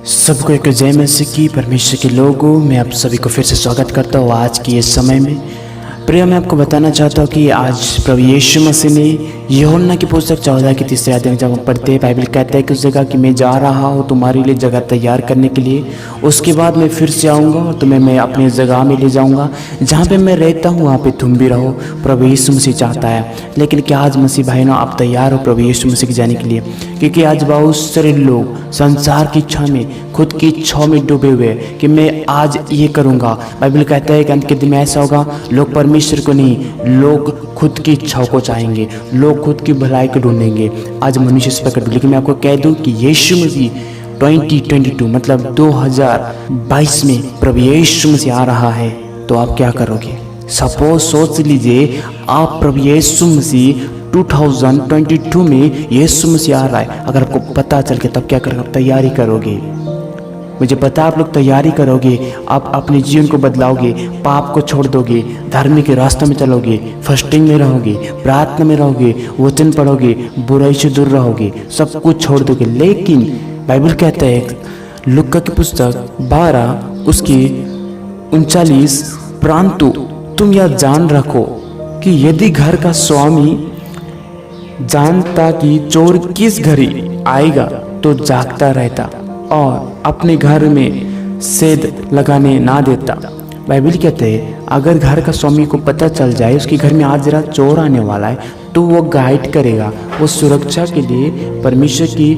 सबको एक जय मसीह की परमेश्वर के लोगों मैं आप सभी को फिर से स्वागत करता हूँ आज के इस समय में। प्रिय, मैं आपको बताना चाहता हूँ कि आज प्रभु यीशु मसीह ने यूहन्ना की पुस्तक 14 की 3 अध्याय जब हम पढ़ते हैं, बाइबल कहता है कि उस जगह कि मैं जा रहा हूँ तुम्हारे लिए जगह तैयार करने के लिए, उसके बाद मैं फिर से आऊँगा और तुम्हें मैं अपनी जगह में ले जाऊँगा, जहाँ पे मैं रहता हूँ वहाँ पे तुम भी रहो। प्रभु यीशु मसीह चाहता है। लेकिन क्या आज मसीह भाइयों आप तैयार हो प्रभु यीशु मसीह के जाने के लिए? क्योंकि आज बहुत सारे लोग संसार की इच्छा में, खुद की इच्छाओं में डूबे हुए कि मैं आज ये करूँगा। बाइबल कहता है कि अंत के दिन में ऐसा होगा, लोग परमेश्वर को नहीं, लोग खुद की इच्छाओं को चाहेंगे, लोग खुद की भलाई को ढूंढेंगे। आज मनुष्य इस प्रकार, लेकिन मैं आपको कह दूं कि यीशु मसीह 2022 मतलब 2022 में प्रभु यीशु मसीह आ रहा है। तो आप क्या करोगे? सपोज सोच लीजिए आप प्रभु यीशु मसीह 2022 में यीशु मसीह आ रहा है, अगर आपको पता चल के तब क्या करोगे? तैयारी करोगे। मुझे पता आप लोग तैयारी करोगे, आप अपने जीवन को बदलाओगे, पाप को छोड़ दोगे, धर्म के रास्ते में चलोगे, फास्टिंग में रहोगे, प्रार्थना में रहोगे, वचन पढ़ोगे, बुराई से दूर रहोगे, सब कुछ छोड़ दोगे। लेकिन बाइबल कहता है लूका की पुस्तक 12 उसकी 39, परंतु तुम यह जान रखो कि यदि घर का स्वामी जानता कि चोर किस घड़ी आएगा तो जागता रहता और अपने घर में सेंध लगाने ना देता। बाइबल कहते हैं अगर घर का स्वामी को पता चल जाए उसके घर में आज जरा चोर आने वाला है तो वो गाइड करेगा, वो सुरक्षा के लिए परमेश्वर की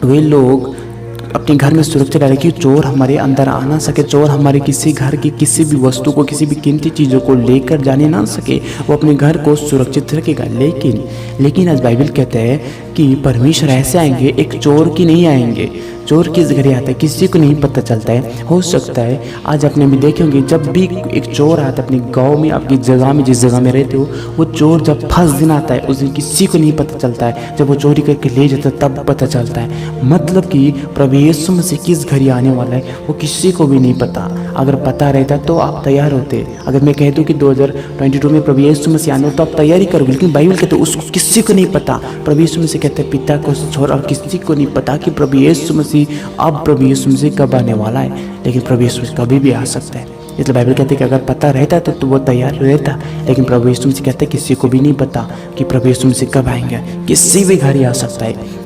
वे लोग अपने घर में सुरक्षा डाले कि चोर हमारे अंदर आ ना सके, चोर हमारे किसी घर की किसी भी वस्तु को, किसी भी कीमती चीज़ों को लेकर जाने ना सके, वो अपने घर को सुरक्षित रखेगा। लेकिन आज बाइबल कहते हैं कि परमेश्वर ऐसे आएंगे, एक चोर की नहीं आएंगे। चोर किस घरे आता है किसी को नहीं पता चलता है। हो सकता है आज अपने भी देखे होंगे, जब भी एक चोर आता है अपने गांव में, आपकी जगह में, जिस जगह में रहते हो, वो चोर जब फर्स्ट दिन आता है उस दिन किसी को नहीं पता चलता है, जब वो चोरी करके ले जाता है तब पता चलता है। मतलब कि प्रभु यीशु मसीह किस घड़ी आने वाला है वो किसी को भी नहीं पता। अगर पता रहता तो आप तैयार होते। अगर मैं कह दूँ कि 2022 में प्रभु यीशु मसीह आने तो आप तैयारी करोगे, लेकिन बाइबल कहते उसको किसी को नहीं पता। प्रभु यीशु मसीह कहते हैं पिता को छोड़ और किसी को नहीं पता कि प्रभु यीशु मसीह अब प्रभु यीशु मसीह कब आने वाला है। लेकिन प्रभु यीशु मसीह कभी भी आ सकता है। इसलिए बाइबल कहते हैं कि अगर पता रहता तो वो तैयार रहता। लेकिन प्रभु यीशु मसीह कहते हैं किसी को भी नहीं पता कि प्रभु यीशु मसीह कब आएंगे, किसी भी घड़ी आ सकता है।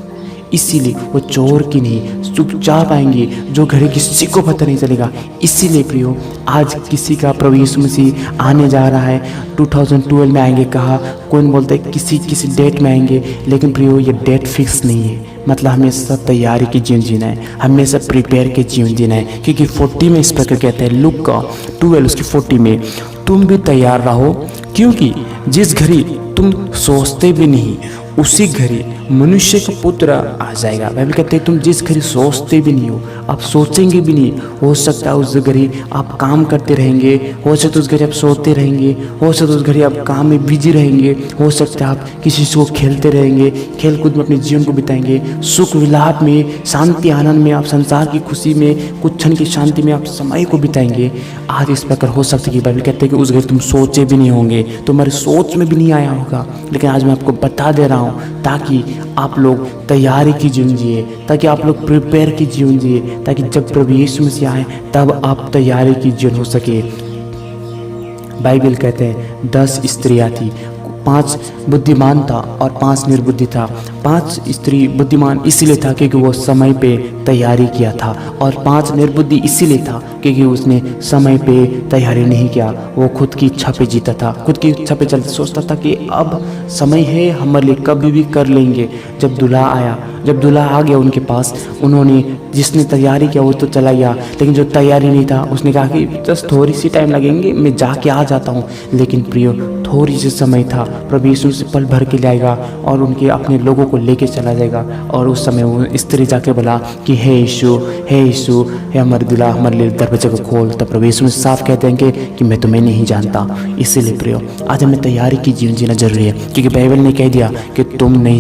इसीलिए वो चोर की नहीं, चुपचाप आएंगे, जो घड़ी किसी को पता नहीं चलेगा। इसीलिए प्रियो आज किसी का प्रभु यीशु मसीह आने जा रहा है, 2012 में आएंगे कहा, कौन बोलता है किसी डेट में आएंगे। लेकिन प्रियो ये डेट फिक्स नहीं है। मतलब हमेशा तैयारी की जीवन जीना है, हमेशा प्रिपेयर के जीवन जीना है। क्योंकि 40 में इस प्रकार कहते हैं, लूका 12 उसकी 40 में, तुम भी तैयार रहो क्योंकि जिस घड़ी तुम सोचते भी नहीं उसी घड़ी मनुष्य का पुत्र आ जाएगा। बाइबल कहते हैं तुम जिस घड़ी सोचते भी नहीं हो, आप सोचेंगे भी नहीं, हो सकता है उस घड़ी आप काम करते रहेंगे, हो सकता है उस घड़ी आप सोते रहेंगे, हो सकता है उस घड़ी आप काम में बिजी रहेंगे, हो सकता है आप किसी से खेलते रहेंगे, खेल कूद में अपने जीवन को बिताएंगे, सुख विलाप में, शांति आनंद में, आप संसार की खुशी में, कुछ क्षण की शांति में आप समय को बिताएंगे। आज इस प्रकार हो सकता है कि बाइबल कहते हैं कि उस घड़ी तुम सोचे भी नहीं होंगे, तुम्हारी सोच में भी नहीं आया होगा। लेकिन आज मैं आपको बता दे रहा हूँ ताकि आप लोग तैयारी की जीवन जिए, ताकि आप लोग प्रिपेयर की जीवन जिए, ताकि जब प्रभु यीशु मसीह आए तब आप तैयारी की जीवन हो सके। बाइबल कहते हैं 10 स्त्रियां थी, 5 बुद्धिमान था और 5 निर्बुद्धि था। 5 स्त्री बुद्धिमान इसीलिए था क्योंकि वो समय पे तैयारी किया था, और 5 निर्बुद्धि इसीलिए था क्योंकि उसने समय पे तैयारी नहीं किया। वो खुद की इच्छा पे जीता था, खुद की इच्छा पे चलता, सोचता था कि अब समय है हमारे लिए, कभी भी कर लेंगे। जब दूल्हा आया, जब दूल्हा आ गया उनके पास, उन्होंने जिसने तैयारी किया वो तो चला गया, लेकिन जो तैयारी नहीं था उसने कहा कि बस थोड़ी सी टाइम लगेंगे, मैं जाके आ जाता हूँ। लेकिन प्रियो थोड़ी सी समय था, प्रभु यीशु से पल भर के लाएगा और उनके अपने लोगों को लेके चला जाएगा। और उस समय वो स्त्री जाके बोला कि हे यीशु, हे यीशु, हे हमारे दूल्हा, हमारे लिए दरवाजे को खोल। तब प्रभु यीशु साफ कह देंगे कि मैं तुम्हें नहीं जानता। इसीलिए प्रियो आज हमें तैयारी की जीवन जीना जरूरी है, क्योंकि बाइबल ने कह दिया कि तुम नहीं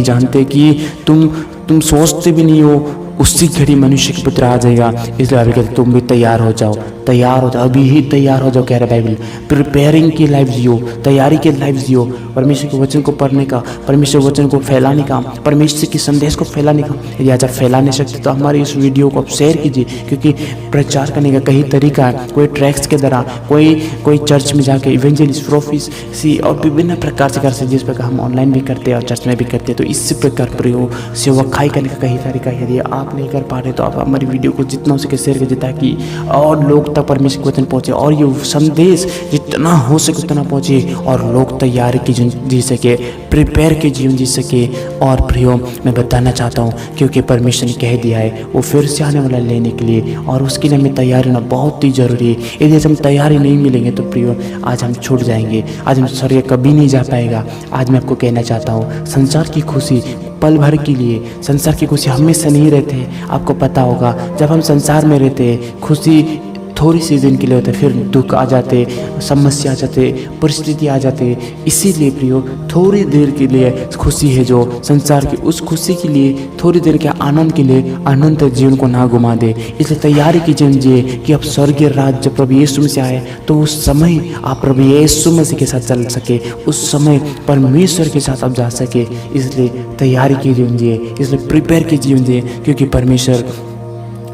जानते कि तुम सोचते भी नहीं हो उसी घड़ी मनुष्य के पुत्र आ जाएगा। इसलिए अभी कहते तुम भी तैयार हो जाओ, तैयार हो जाओ, अभी ही तैयार हो जाओ कह रहा है बाइबल। प्रिपेयरिंग की लाइफ जियो, तैयारी की लाइफ जियो, परमेश्वर के वचन को पढ़ने का, परमेश्वर के वचन को फैलाने का, परमेश्वर के संदेश को फैलाने का। यदि आज आप फैला नहीं सकते तो हमारे इस वीडियो को आप शेयर कीजिए, क्योंकि प्रचार करने का कई तरीका है। कोई ट्रैक्स के द्वारा, कोई चर्च में जाके इवेंजलिस्ट, प्रोफेसी और विभिन्न प्रकार से कर सकते, जिस प्रकार हम ऑनलाइन भी करते हैं और चर्च में भी करते हैं। तो इसी प्रकार प्रयोग सेवकाई करने का कई तरीका है। यदि आप नहीं कर पा रहे तो आप हमारी वीडियो को जितना हो सके शेयर कीजिए, ताकि और लोग तक परमेश्वर के वचन पहुँचे और ये संदेश जितना हो सके उतना पहुँचे और लोग तैयारी की जीवन जी सके, प्रिपेयर के जीवन जी सके। और प्रियो मैं बताना चाहता हूँ, क्योंकि परमेश्वर ने कह दिया है वो फिर से आने वाला लेने के लिए, और उसके लिए हमें तैयार होना बहुत ही ज़रूरी है। यदि हम तैयारी नहीं मिलेंगे तो प्रियो आज हम छूट जाएंगे, आज हम स्वर्ग कभी नहीं जा पाएगा। आज मैं आपको कहना चाहता हूँ, संसार की खुशी पल भर के लिए, संसार की खुशी हमेशा नहीं रहते। आपको पता होगा, जब हम संसार में रहते खुशी थोड़ी सी दिन के लिए होते, फिर दुख आ जाते, समस्या आ जाते, परिस्थिति आ जाते। इसीलिए प्रियो थोड़ी देर के लिए खुशी है जो संसार की, उस खुशी के लिए थोड़ी देर के आनंद के लिए अनंत जीवन को ना घुमा दे। इसलिए तैयारी की जीवन जिए कि अब स्वर्गीय राज्य जब प्रभु यीशु मसीह आए तो उस समय आप प्रभु यीशु मसीह के साथ चल सके, उस समय परमेश्वर के साथ आप जा सके। इसलिए तैयारी की जीवन जिए, इसलिए प्रिपेयर की जीवन जिए, क्योंकि परमेश्वर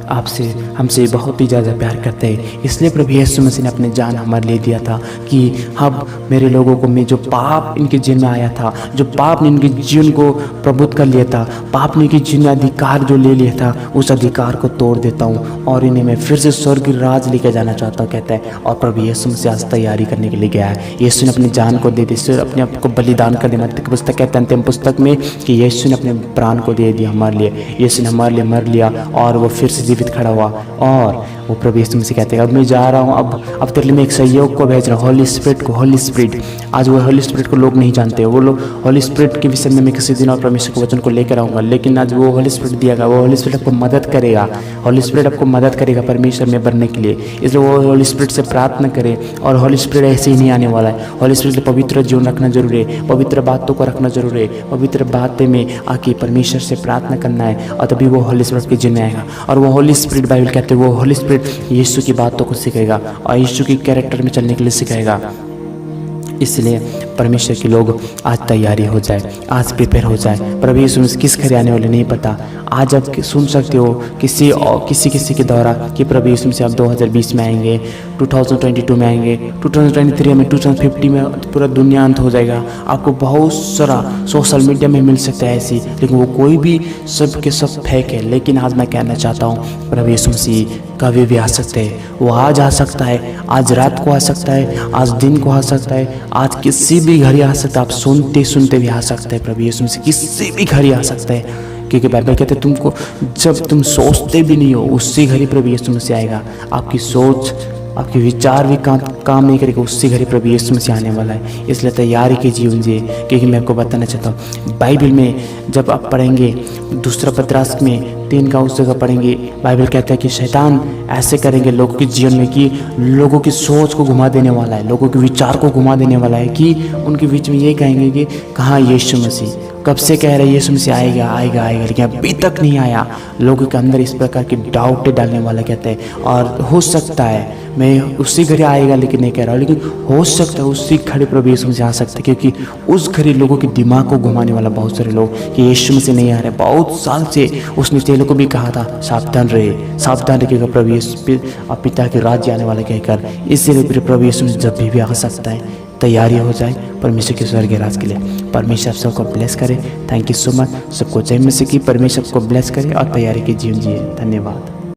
आपसे, हमसे बहुत ही ज़्यादा प्यार करते हैं। इसलिए प्रभु यीशु मसीह ने अपने जान हमारे लिए दिया था कि अब मेरे लोगों को, मैं जो पाप इनके जीवन में आया था, जो पाप ने इनके जीवन को प्रबुद्ध कर लिया था, पाप ने इनके जीवन में अधिकार जो ले लिया था, उस अधिकार को तोड़ देता हूँ और इन्हें मैं फिर से स्वर्ग राज लेकर जाना चाहता हूँ कहता है। और प्रभु यीशु मसीह आज तैयारी करने के लिए गया है। यीशु ने अपनी जान को दे दी, अपने आप को बलिदान कर दिया। मत्ती की पुस्तक कहते हैं अंतिम पुस्तक में कि यीशु ने अपने प्राण को दे दिया हमारे लिए। यीशु ने हमारे लिए मर लिया और वो फिर से जीवित खड़ा हुआ। और वो प्रभु यीशु मसीह कहते हैं अब मैं जा रहा हूँ, अब तेरे लिए मैं एक सहयोग को भेज रहा हूँ, होली स्पिरिट को। होली स्पिरिट, आज वो होली स्पिरिट को लोग नहीं जानते। वो लोग होली स्पिरिट के विषय में मैं किसी दिन और परमेश्वर के वचन को लेकर आऊँगा, लेकिन आज वो होली स्पिरिट दिया गया। वो होली स्पिरिट आपको मदद करेगा, होली स्पिरिट आपको मदद करेगा परमेश्वर में बनने के लिए। इसलिए वो होली स्पिरिट से प्रार्थना करें। और होली स्पिरिट ऐसे ही नहीं आने वाला है। होली स्पिरिट पवित्र जीवन रखना जरूरी है, पवित्र बातों को रखना जरूरी है, पवित्र बातें में आके परमेश्वर से प्रार्थना करना है, और तभी वो होली स्पिरिट के जीवन में आएगा। और वो होली स्पिरिट बाइबल कहते हैं वो होली स्पिरिट यीशु की बातों को सिखाएगा और यीशु की कैरेक्टर में चलने के लिए सिखाएगा। इसलिए परमेश्वर के लोग आज तैयारी हो जाए, आज प्रिपेयर हो जाए। प्रभु यीशु मसीह किस घर आने वाले नहीं पता। आज आप सुन सकते हो किसी के द्वारा कि प्रभु यीशु मसीह आप 2020 में आएंगे, 2022 में आएंगे, 2023 में, 2050 में पूरा दुनिया अंत हो जाएगा। आपको बहुत सारा सोशल मीडिया में मिल सकता है ऐसी, लेकिन वो कोई भी सब के सब फेक है। लेकिन आज मैं कहना चाहता हूँ प्रभु यीशु मसीह कभी भी आ सकते हैं। वो आज आ सकता है, आज रात को आ सकता है, आज दिन को आ सकता है, आज किसी भी घड़ी आ सकता है। आप सुनते सुनते भी आ सकते हैं प्रभु यीशु मसीह किसी भी घड़ी आ सकता है। क्योंकि बाइबल कहते हैं तुमको जब तुम सोचते भी नहीं हो उसी घड़ी प्रभु यीशु मसीह आएगा। आपकी सोच, आपके विचार भी काम नहीं करेगा, उसी घड़ी प्रभु यीशु मसीह आने वाला है। इसलिए तैयारी के जीवन जिए। क्योंकि मैं आपको बताना चाहता हूँ बाइबल में जब आप पढ़ेंगे दूसरा पत्रास में 3 का उस जगह पढ़ेंगे, बाइबल कहता है कि शैतान ऐसे करेंगे लोगों के जीवन में कि लोगों की सोच को घुमा देने वाला है, लोगों के विचार को घुमा देने वाला है, कि उनके बीच में ये कहेंगे कि कहाँ यीशु मसीह, कब से कह रहे यीशु मसीह आएगा आएगा आएगा, लेकिन अभी तक नहीं आया। लोगों के अंदर इस प्रकार की डाउट डालने वाला कहते हैं। और हो सकता है मैं उसी घड़ी आएगा लेकिन नहीं कह रहा, लेकिन हो सकता है उसी घड़ी प्रभु यीशु मसीह आ सकता है। क्योंकि उस घड़ी लोगों के दिमाग को घुमाने वाला बहुत सारे लोग कि यीशु मसीह नहीं आ रहे। बहुत साल से उसने चेलों को भी कहा था सावधान रहे, सावधान रखिएगा प्रभु यीशु पिता के राज्य आने वाला कहकर। इसीलिए प्रभु यीशु मसीह जब भी आ सकता है। तैयारी हो जाए परमेश्वर के स्वर्ग राज के लिए। परमेश्वर सबको ब्लेस करे। Thank you so much. सबको जय मसीह की। परमेश्वर सबको ब्लेस करे और तैयारी की जीवन जिए। धन्यवाद।